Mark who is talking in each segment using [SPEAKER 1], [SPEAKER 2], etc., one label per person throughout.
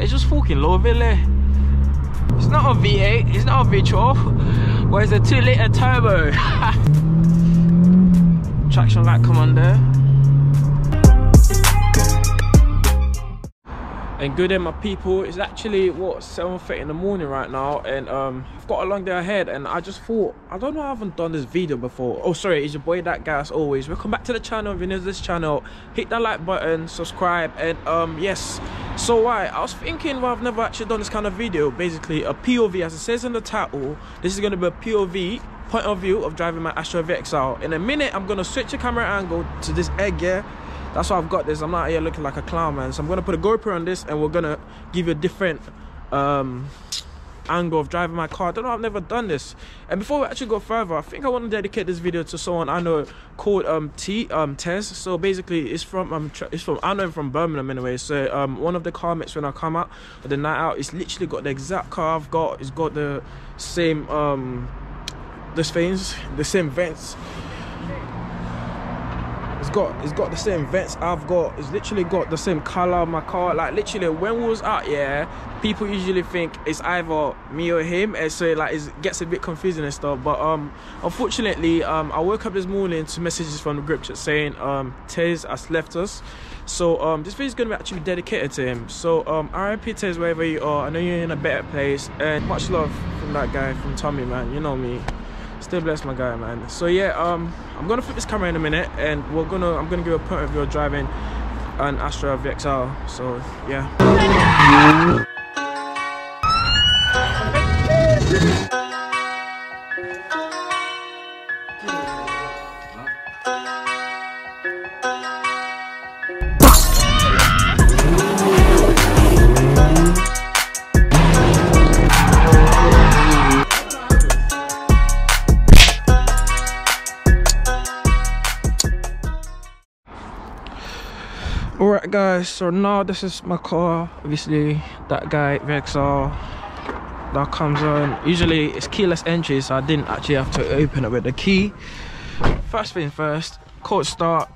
[SPEAKER 1] It's just fucking low, really. It's not a V8, it's not a V12, but it's a 2-litre turbo. Traction light come on there. And good day, my people. It's actually what, 7:30 in the morning right now, and I've got a long day ahead, and I just thought, I don't know, I haven't done this video before. Oh sorry, it's your boy Dat Guy as always. Welcome back to the channel. If you're new to this channel, hit that like button, subscribe, and yes. So why I was thinking, well, I've never actually done this kind of video. Basically a POV, as it says in the title. This is going to be a POV, point of view, of driving my Astra VXR. In a minute I'm going to switch the camera angle to this egg, yeah. That's why I've got this. I'm not here looking like a clown, man. So I'm gonna put a GoPro on this, and we're gonna give you a different angle of driving my car. I don't know, I've never done this. And before we actually go further, I think I want to dedicate this video to someone I know called Tez. So basically, it's from I know him from Birmingham anyway. So one of the car mates when I come out for the night out, it's literally got the exact car I've got. It's got the same the same vents. It's got the same vents I've got. It's literally got the same color of my car. Like literally, when we was out, yeah, people usually think it's either me or him, and so like it gets a bit confusing and stuff. But unfortunately, I woke up this morning to messages from the group chat saying Tez has left us. So this video is gonna be actually dedicated to him. So RIP Tez, wherever you are. I know you're in a better place, and much love from that guy, from Tommy, man. You know me. Stay blessed, my guy, man. So yeah, I'm gonna flip this camera in a minute, and I'm gonna give a point of view of driving an Astra VXR. So yeah. Alright guys, so now this is my car. Obviously that guy VXR that comes on. Usually it's keyless entry, so I didn't actually have to open it with the key. First thing first, cold start.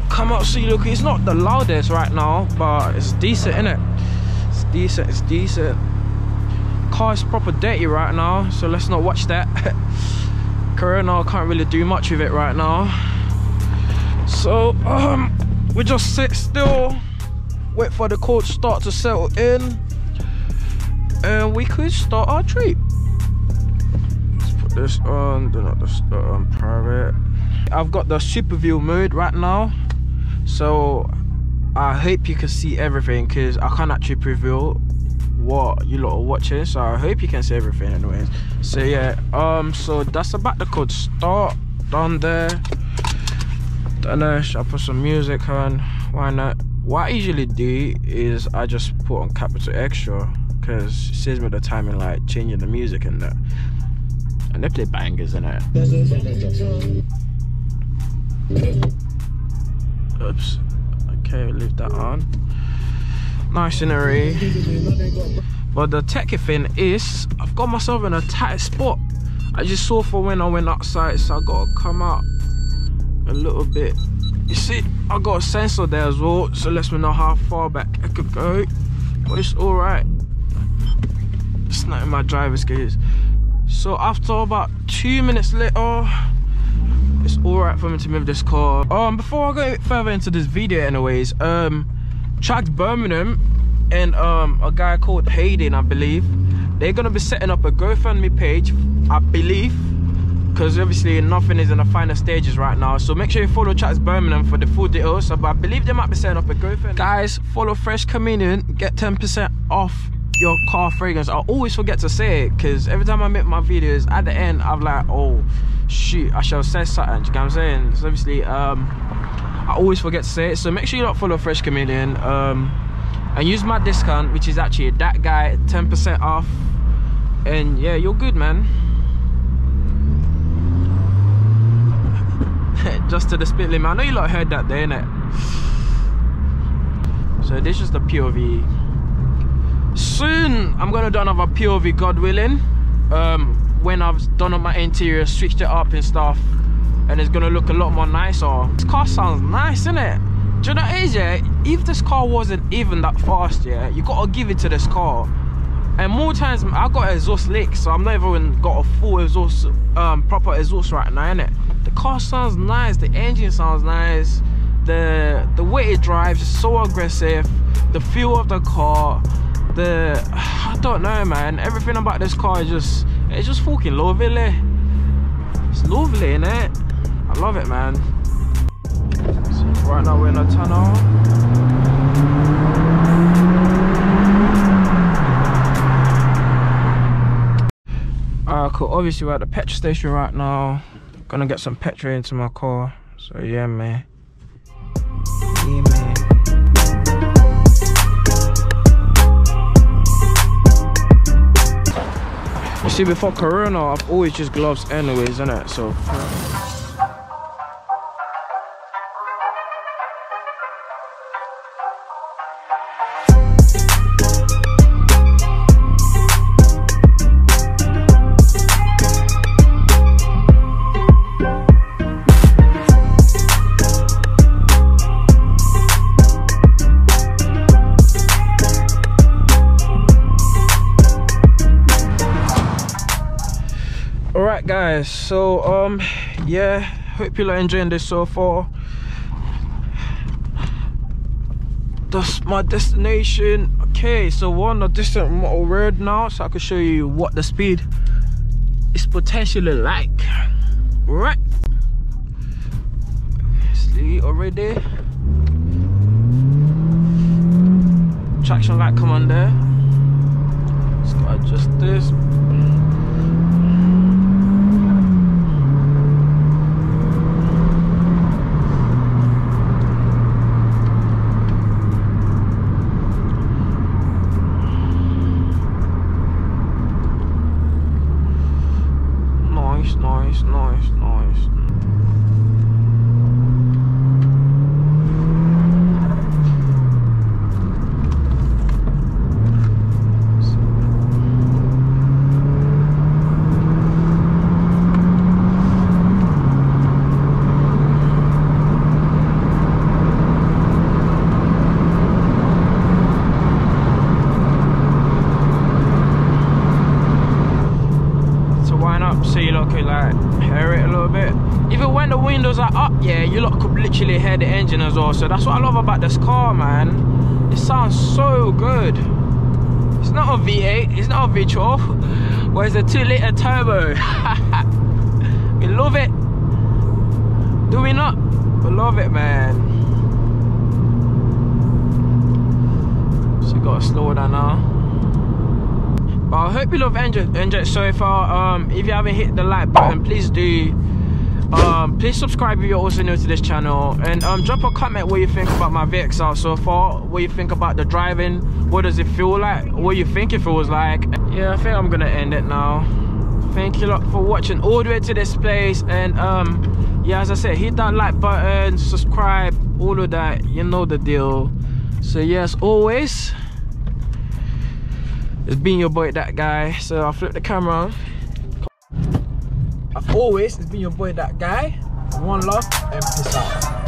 [SPEAKER 1] Come out, see, look, it's not the loudest right now, but it's decent, innit? It's decent. Car is proper dirty right now, so let's not watch that. Corona, can't really do much with it right now. So we just sit still, wait for the cold start to settle in, and we could start our trip. Let's put this on, do not disturb on private. I've got the super view mode right now, so I hope you can see everything, because I can't actually preview what you lot are watching, so I hope you can see everything anyways. So yeah, so that's about the cold start done there. Don't know, should I put some music on? Why not? What I usually do is I just put on capital extra, because it saves me the time in like changing the music and that. And they play bangers in it. Oops. Okay, we'll leave that on. Nice scenery. But the techie thing is, I've got myself in a tight spot. I just saw for when I went outside, so I gotta come out a little bit. You see, I got a sensor there as well, so lets me know how far back I could go, but it's all right. It's not in my driver's gears. So after about 2 minutes later, it's all right for me to move this car. Before I go further into this video anyways, Tracked Birmingham and a guy called Hayden, I believe, they're gonna be setting up a GoFundMe page, I believe, because obviously nothing is in the final stages right now. So make sure you follow Tracked Birmingham for the full details. But I believe they might be setting up a GoFundMe. Guys, follow Fresh Comedian, get 10% off your car fragrance. I always forget to say it, because every time I make my videos, at the end I'm like, oh shoot, I should have said something. You know what I'm saying? So obviously I always forget to say it. So make sure you don't follow Fresh Comedian, and use my discount, which is actually Dat Guy, 10% off, and yeah, you're good, man. Just to the speed limit. I know you lot heard that there, innit? So this is the POV. Soon I'm gonna do another POV, God willing, when I've done up my interior, switched it up and stuff, and it's gonna look a lot more nicer. This car sounds nice, innit? do you know what it is, yeah? If this car wasn't even that fast, yeah, you gotta give it to this car. And more times, I got exhaust leak, so I'm not even got a full exhaust, proper exhaust right now, innit? The car sounds nice, the engine sounds nice, the way it drives is so aggressive, the feel of the car, I don't know, man. Everything about this car is it's just fucking lovely. It's lovely, innit? I love it, man. So right now we're in a tunnel. Alright, cool. Obviously we're at the petrol station right now. Gonna get some petrol into my car. So yeah, man. Yeah, man. You see, before Corona, I've always used gloves anyways, innit? So alright guys, so yeah, hope you are enjoying this so far. That's my destination. Okay, so we're on a distant motor road now, so I can show you what the speed is potentially like. Right, see already, traction light come on there. Just gotta adjust this. Nice. So you lot could like hear it a little bit. Even when the windows are up, yeah, you lot could literally hear the engine as well. So that's what I love about this car, man. It sounds so good. It's not a V8, it's not a V12, but it's a 2-litre turbo. We love it. Do we not? We love it, man. So you gotta slow down now. But I hope you love enjoyed it so far. If you haven't hit the like button, please do. Please subscribe if you're also new to this channel, and drop a comment what you think about my VXR so far, what you think about the driving, what does it feel like, what you think it feels like. Yeah, I think I'm gonna end it now. Thank you lot for watching all the way to this place, and yeah, as I said, hit that like button, subscribe, all of that, you know the deal. So yes, always, it's been your boy Dat Guy. So I'll flip the camera. Always, it's been your boy Dat Guy. One love and peace out.